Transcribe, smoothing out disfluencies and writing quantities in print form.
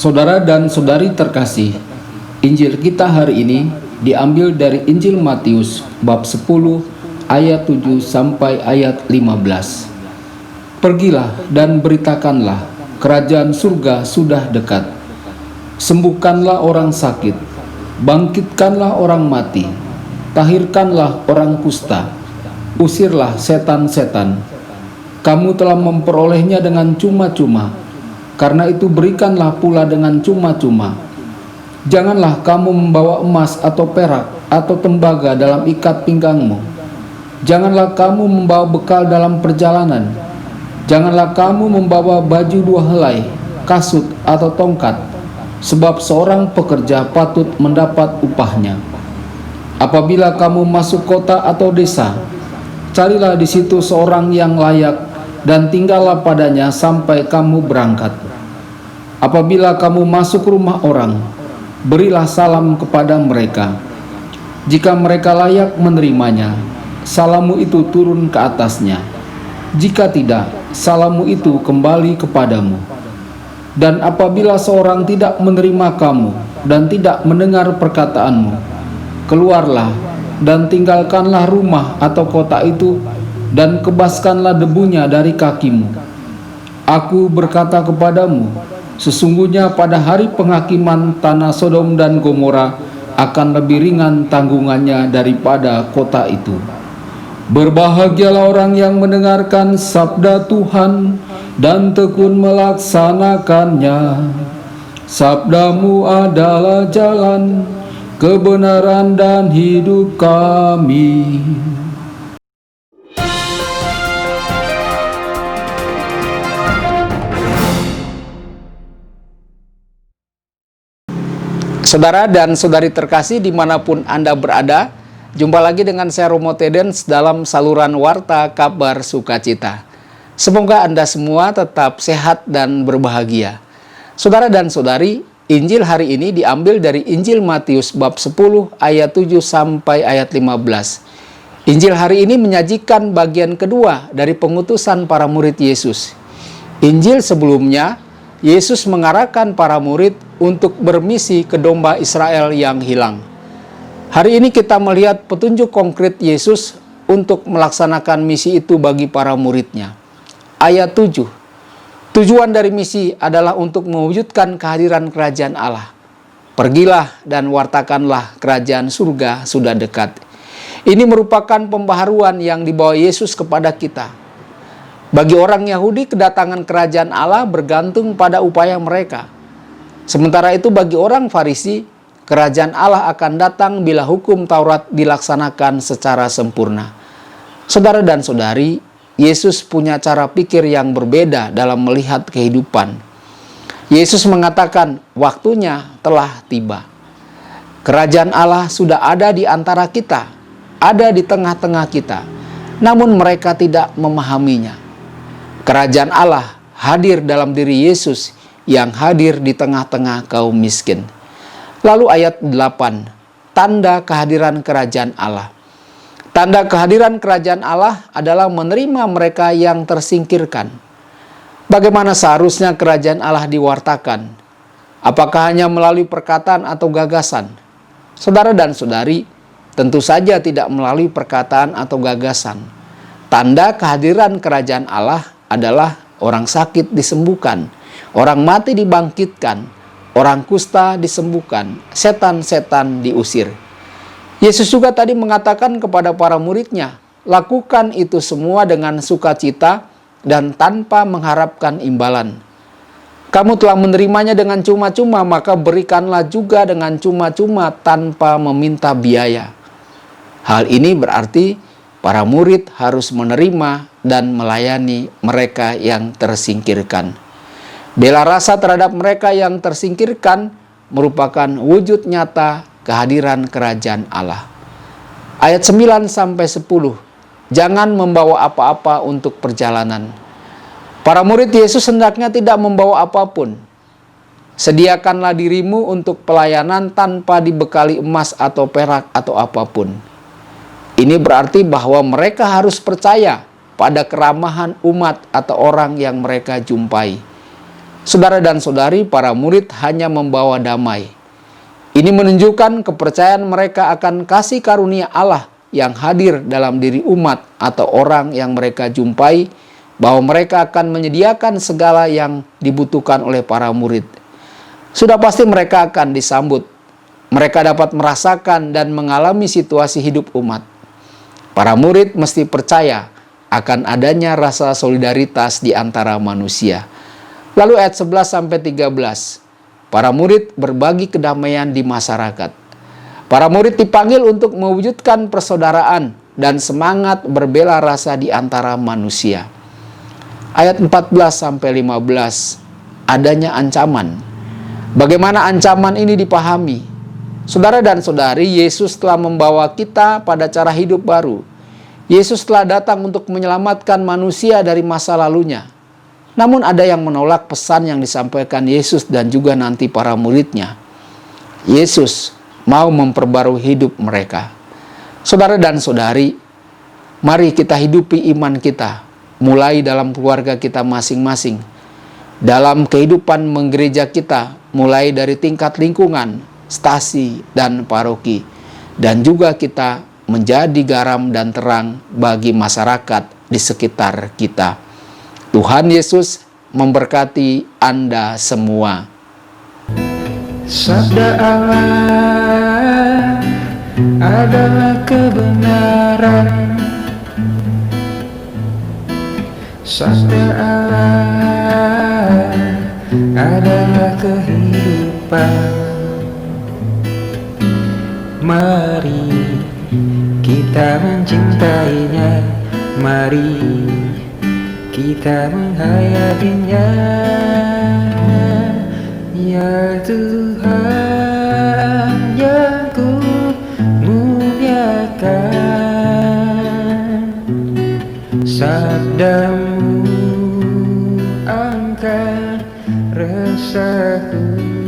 Saudara dan saudari terkasih, Injil kita hari ini diambil dari Injil Matius bab 10 ayat 7 sampai ayat 15. Pergilah dan beritakanlah, kerajaan surga sudah dekat. Sembuhkanlah orang sakit, bangkitkanlah orang mati, tahirkanlah orang kusta, usirlah setan-setan. Kamu telah memperolehnya dengan cuma-cuma, karena itu berikanlah pula dengan cuma-cuma. Janganlah kamu membawa emas atau perak atau tembaga dalam ikat pinggangmu. Janganlah kamu membawa bekal dalam perjalanan. Janganlah kamu membawa baju dua helai, kasut atau tongkat, sebab seorang pekerja patut mendapat upahnya. Apabila kamu masuk kota atau desa, carilah di situ seorang yang layak dan tinggallah padanya sampai kamu berangkat. Apabila kamu masuk rumah orang, berilah salam kepada mereka. Jika mereka layak menerimanya, salammu itu turun ke atasnya. Jika tidak, salammu itu kembali kepadamu. Dan apabila seorang tidak menerima kamu dan tidak mendengar perkataanmu, keluarlah dan tinggalkanlah rumah atau kota itu dan kebaskanlah debunya dari kakimu. Aku berkata kepadamu, sesungguhnya pada hari penghakiman tanah Sodom dan Gomora akan lebih ringan tanggungannya daripada kota itu. Berbahagialah orang yang mendengarkan sabda Tuhan dan tekun melaksanakannya. Sabdamu adalah jalan, kebenaran dan hidup kami. Saudara dan saudari terkasih dimanapun Anda berada, jumpa lagi dengan saya Romo Tedens dalam saluran Warta Kabar Sukacita. Semoga Anda semua tetap sehat dan berbahagia. Saudara dan saudari, Injil hari ini diambil dari Injil Matius bab 10 ayat 7 sampai ayat 15. Injil hari ini menyajikan bagian kedua dari pengutusan para murid Yesus. Injil sebelumnya, Yesus mengarahkan para murid untuk bermisi ke domba Israel yang hilang. Hari ini kita melihat petunjuk konkret Yesus untuk melaksanakan misi itu bagi para muridnya. Ayat 7. Tujuan dari misi adalah untuk mewujudkan kehadiran kerajaan Allah. Pergilah dan wartakanlah, kerajaan surga sudah dekat. Ini merupakan pembaharuan yang dibawa Yesus kepada kita. Bagi orang Yahudi, kedatangan kerajaan Allah bergantung pada upaya mereka. Sementara itu bagi orang Farisi, kerajaan Allah akan datang bila hukum Taurat dilaksanakan secara sempurna. Saudara dan saudari, Yesus punya cara pikir yang berbeda dalam melihat kehidupan. Yesus mengatakan, waktunya telah tiba. Kerajaan Allah sudah ada di antara kita, ada di tengah-tengah kita, namun mereka tidak memahaminya. Kerajaan Allah hadir dalam diri Yesus yang hadir di tengah-tengah kaum miskin. Lalu ayat 8, tanda kehadiran kerajaan Allah. Tanda kehadiran kerajaan Allah adalah menerima mereka yang tersingkirkan. Bagaimana seharusnya kerajaan Allah diwartakan? Apakah hanya melalui perkataan atau gagasan? Saudara dan saudari, tentu saja tidak melalui perkataan atau gagasan. Tanda kehadiran kerajaan Allah adalah orang sakit disembuhkan, orang mati dibangkitkan, orang kusta disembuhkan, setan-setan diusir. Yesus juga tadi mengatakan kepada para muridnya, lakukan itu semua dengan sukacita dan tanpa mengharapkan imbalan. Kamu telah menerimanya dengan cuma-cuma, maka berikanlah juga dengan cuma-cuma tanpa meminta biaya. Hal ini berarti para murid harus menerima dan melayani mereka yang tersingkirkan. Bela rasa terhadap mereka yang tersingkirkan merupakan wujud nyata kehadiran kerajaan Allah. Ayat 9 sampai 10. Jangan membawa apa-apa untuk perjalanan. Para murid Yesus hendaknya tidak membawa apapun. Sediakanlah dirimu untuk pelayanan tanpa dibekali emas atau perak atau apapun. Ini berarti bahwa mereka harus percaya pada keramahan umat atau orang yang mereka jumpai. Saudara dan saudari, para murid hanya membawa damai. Ini menunjukkan kepercayaan mereka akan kasih karunia Allah yang hadir dalam diri umat atau orang yang mereka jumpai, bahwa mereka akan menyediakan segala yang dibutuhkan oleh para murid. Sudah pasti mereka akan disambut. Mereka dapat merasakan dan mengalami situasi hidup umat. Para murid mesti percaya akan adanya rasa solidaritas di antara manusia. Lalu ayat 11-13, para murid berbagi kedamaian di masyarakat. Para murid dipanggil untuk mewujudkan persaudaraan dan semangat berbela rasa di antara manusia. Ayat 14-15, adanya ancaman. Bagaimana ancaman ini dipahami? Saudara dan saudari, Yesus telah membawa kita pada cara hidup baru. Yesus telah datang untuk menyelamatkan manusia dari masa lalunya. Namun ada yang menolak pesan yang disampaikan Yesus dan juga nanti para muridnya. Yesus mau memperbarui hidup mereka. Saudara dan saudari, mari kita hidupi iman kita, mulai dalam keluarga kita masing-masing, dalam kehidupan menggereja kita, mulai dari tingkat lingkungan, stasi, dan paroki, dan juga kita menjadi garam dan terang bagi masyarakat di sekitar kita. Tuhan Yesus memberkati Anda semua. Sabda Allah adalah kebenaran. Sabda Allah adalah kehidupan. Mari kita mencintainya, mari kita menghayatinya. Ya Tuhan yang ku muliakan, sabdamu angkat resahku.